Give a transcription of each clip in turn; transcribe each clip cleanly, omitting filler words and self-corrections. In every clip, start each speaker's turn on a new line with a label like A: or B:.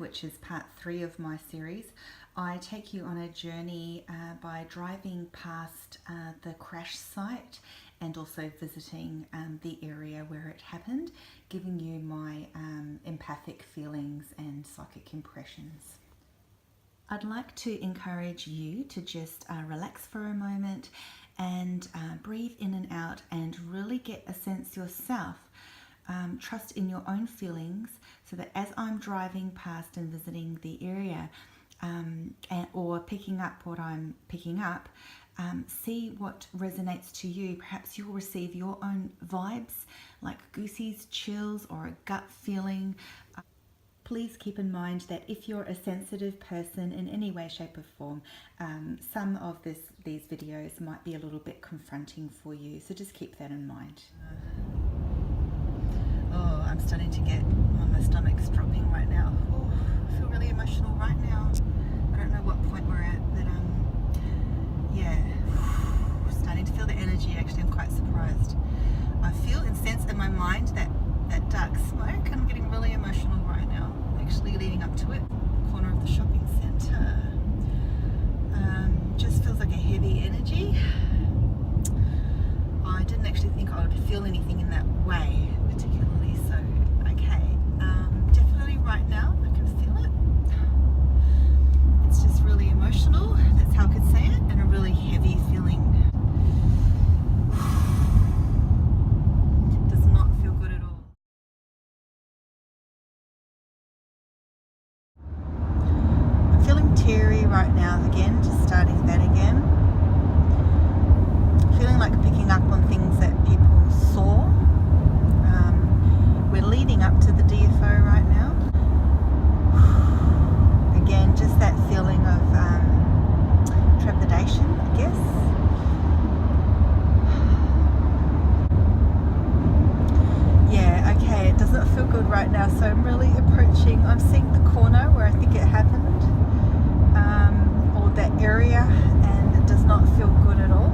A: which is part 3 of my series. I take you on a journey by driving past the crash site and also visiting the area where it happened, giving you my empathic feelings and psychic impressions. I'd like to encourage you to just relax for a moment and breathe in and out and really get a sense yourself. Trust in your own feelings, so that as I'm driving past and visiting the area or picking up what I'm picking up, see what resonates to you. Perhaps you'll receive your own vibes like goosies, chills, or a gut feeling. Please keep in mind that if you're a sensitive person in any way, shape or form, some of these videos might be a little bit confronting for you, so just keep that in mind. Oh, I'm starting to get, my stomach's dropping right now. Oh, I feel really emotional right now. I don't know what point we're at, but yeah, starting to feel the energy. Actually, I'm quite surprised. I feel and sense in my mind that dark smoke, and I'm getting really emotional right now, actually leading up to it. Corner of the shopping centre. Just feels like a heavy energy. I didn't actually think I would feel anything in that way particularly, so okay. Definitely right now I can feel it. It's just really emotional, that's how I could say it, and a really heavy feeling. Does not feel good at all. I'm feeling teary right now again, just starting that again. Feeling like picking up on things that people saw. We're leading up to the DFO right now. Again, just that feeling of trepidation, I guess. Yeah, okay, it doesn't feel good right now, so I'm really approaching, I'm seeing the corner where I think it happened, or that area, and it does not feel good at all.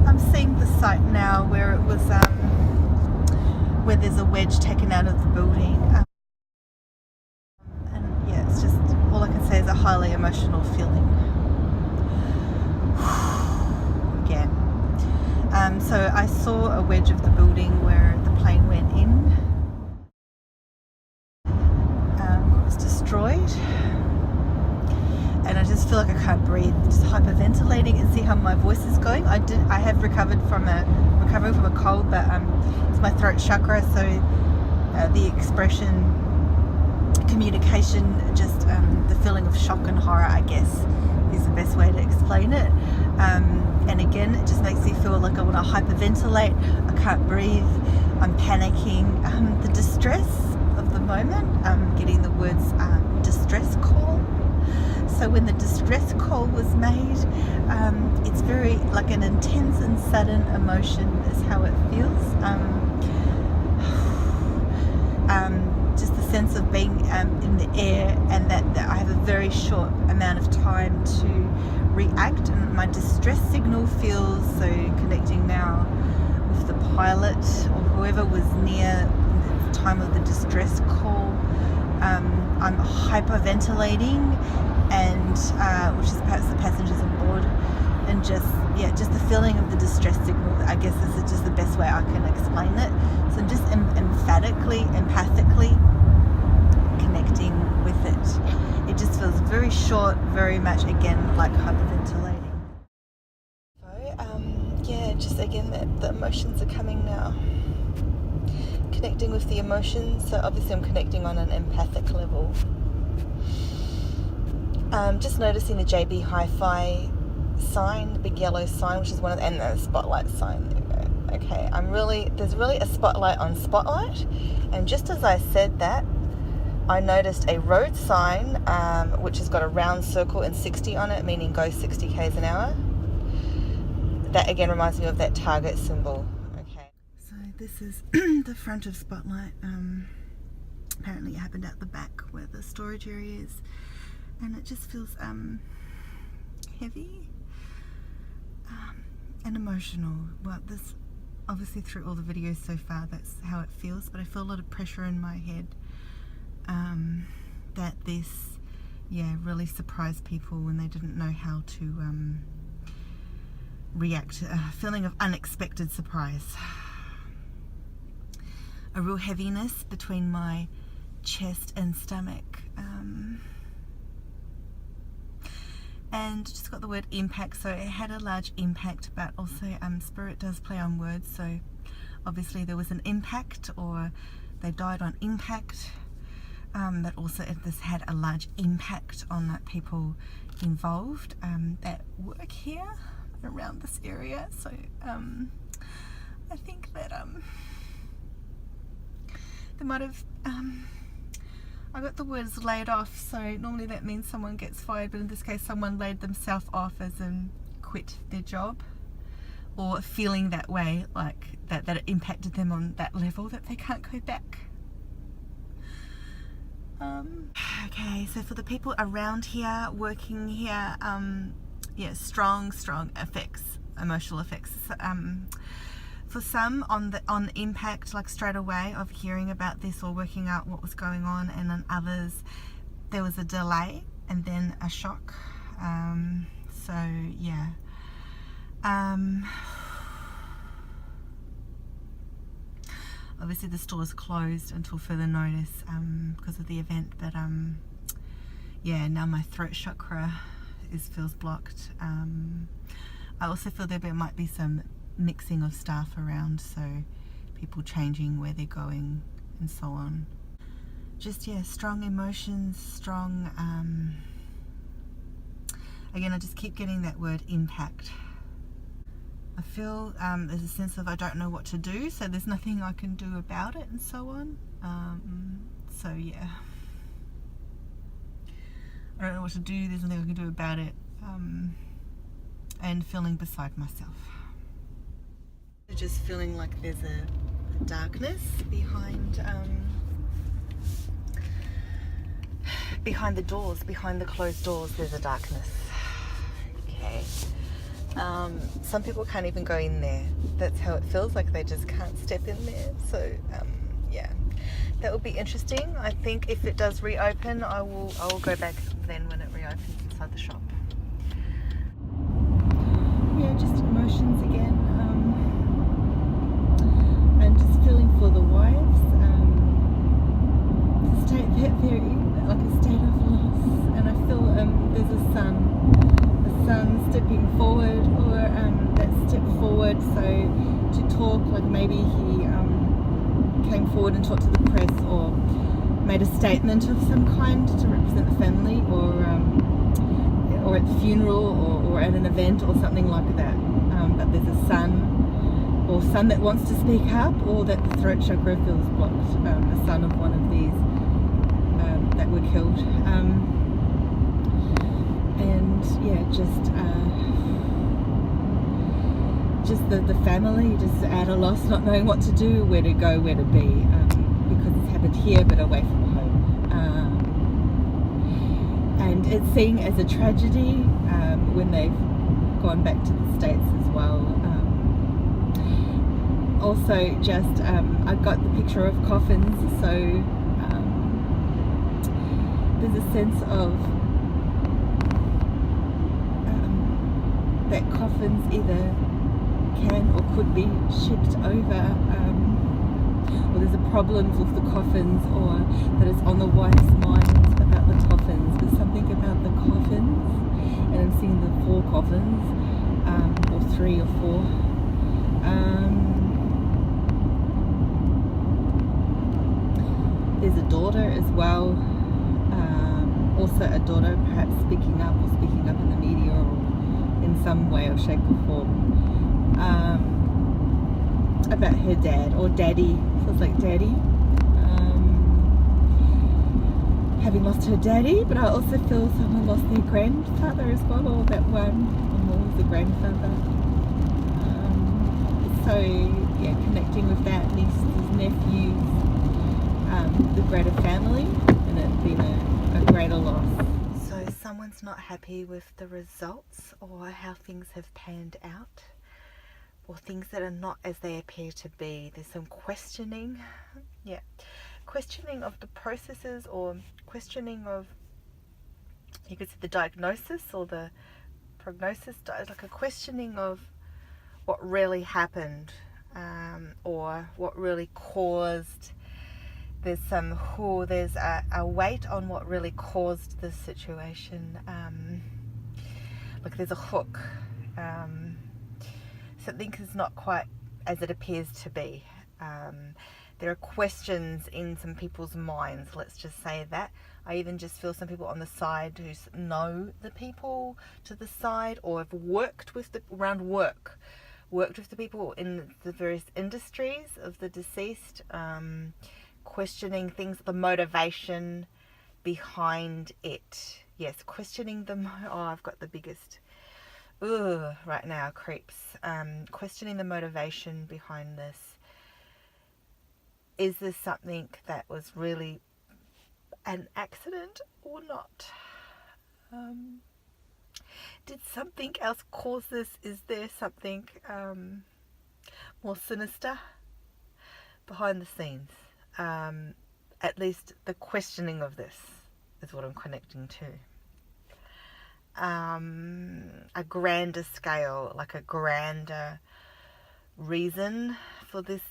A: I'm seeing the site now where it was, where there's a wedge taken out of the building. And yeah, it's just, all I can say is a highly emotional feeling. Again. So I saw a wedge of the building where the plane went in. It was destroyed. And I just feel like I can't breathe, just hyperventilating, and see how my voice is going. I have recovering from a cold, but it's my throat chakra, so the expression, communication, just the feeling of shock and horror, I guess, is the best way to explain it. And again, it just makes me feel like I want to hyperventilate. I can't breathe. I'm panicking. The distress of the moment. I'm getting the words distress call. So when the distress call was made, it's very like an intense and sudden emotion is how it feels. Just the sense of being in the air, and that I have a very short amount of time to react, and my distress signal feels, so connecting now with the pilot or whoever was near the time of the distress call. I'm hyperventilating, and which is perhaps the passengers on board, and just the feeling of the distress signal. I guess this is just the best way I can explain it. So I'm just empathically connecting with it. It just feels very short, very much again like hyperventilating. So yeah, just again the emotions are coming now. Connecting with the emotions, so obviously I'm connecting on an empathic level. Just noticing the JB Hi-Fi sign, the big yellow sign, which is one of and the spotlight sign. Okay, there's really a spotlight on Spotlight, and just as I said that, I noticed a road sign which has got a round circle and 60 on it, meaning go 60 k's an hour. That again reminds me of that target symbol. Okay. So this is the front of Spotlight. Apparently it happened at the back where the storage area is, and it just feels heavy and emotional. Well, this obviously through all the videos so far that's how it feels, but I feel a lot of pressure in my head that this really surprised people when they didn't know how to react. A feeling of unexpected surprise, a real heaviness between my chest and stomach, and just got the word impact, so it had a large impact, but also spirit does play on words, so obviously there was an impact, or they died on impact, but also this had a large impact on people involved that work here around this area. So I think that they might have I got the words laid off, so normally that means someone gets fired, but in this case someone laid themselves off, as in quit their job, or feeling that way, like that it impacted them on that level that they can't go back. Okay, so for the people around here, working here, strong effects, emotional effects. For some, on impact, like straight away of hearing about this or working out what was going on, and on others there was a delay and then a shock. Obviously the store is closed until further notice because of the event, but now my throat chakra feels blocked. I also feel there might be some mixing of staff around, so people changing where they're going and so on. Just strong emotions, strong again, I just keep getting that word impact. I feel there's a sense of I don't know what to do, so there's nothing I can do about it and so on. I don't know what to do, there's nothing I can do about it, and feeling beside myself. Just feeling like there's a darkness behind the doors, behind the closed doors there's a darkness. Okay. Some people can't even go in there. That's how it feels, like they just can't step in there. So that will be interesting. I think if it does reopen, I will go back then when it reopens inside the shop. Just emotions again, and just feeling for the wives, the state that they're in, like a state of loss. And I feel there's a son stepping forward, or that stepped forward to talk, like maybe he came forward and talked to the press, or made a statement of some kind to represent the family, or at the funeral, or at an event or something like that. But there's a son that wants to speak up, or that the throat chakra feels blocked, the son of one of these that were killed. Just the family just at a loss, not knowing what to do, where to go, where to be, because it's happened here but away from home. And it's seen as a tragedy when they've gone back to the States as well. Also, just I got the picture of coffins, so there's a sense of that coffins either can or could be shipped over, or there's a problem with the coffins, or that it's on the wife's mind about the coffins. There's something about the coffins, and I'm seeing the 4 coffins, or 3 or 4. There's a daughter as well, also a daughter perhaps speaking up in the media, or in some way or shape or form, about her dad, or daddy. So it's like daddy, having lost her daddy, but I also feel someone lost their grandfather as well, or that one, or more was the grandfather. Connecting with that, nieces, nephews, the greater family, and it's been a greater loss. So someone's not happy with the results or how things have panned out. or things that are not as they appear to be. There's some questioning, yeah, questioning of the processes, or questioning of, you could say, the diagnosis or the prognosis, like a questioning of what really happened, or what really caused. There's there's a weight on what really caused this situation. Like there's a hook. Something is not quite as it appears to be. There are questions in some people's minds, let's just say that. I even just feel some people on the side who know the people to the side, or have worked with worked with the people in the various industries of the deceased, questioning things, the motivation behind it. Yes, questioning I've got the biggest right now, creeps. Questioning the motivation behind this. Is this something that was really an accident or not? Did something else cause this? Is there something more sinister behind the scenes? At least the questioning of this is what I'm connecting to. A grander scale, like a grander reason for this.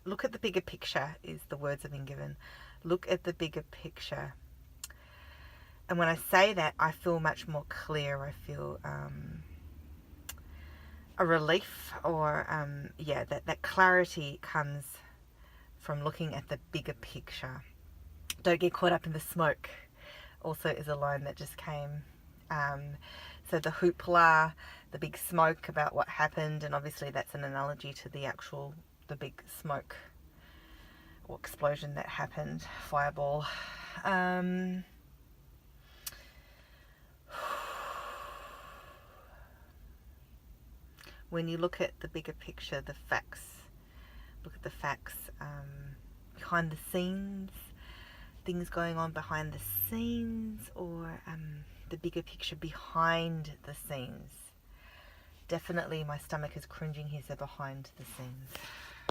A: Look at the bigger picture is the words I've been given. Look at the bigger picture. And when I say that, I feel much more clear. I feel a relief, or that clarity comes from looking at the bigger picture. Don't get caught up in the smoke also is a line that just came. So the hoopla, the big smoke about what happened, and obviously that's an analogy to the big smoke or explosion that happened, fireball. When you look at the bigger picture, the facts, look at the facts behind the scenes, things going on behind the scenes, or the bigger picture behind the scenes. Definitely my stomach is cringing here, so behind the scenes.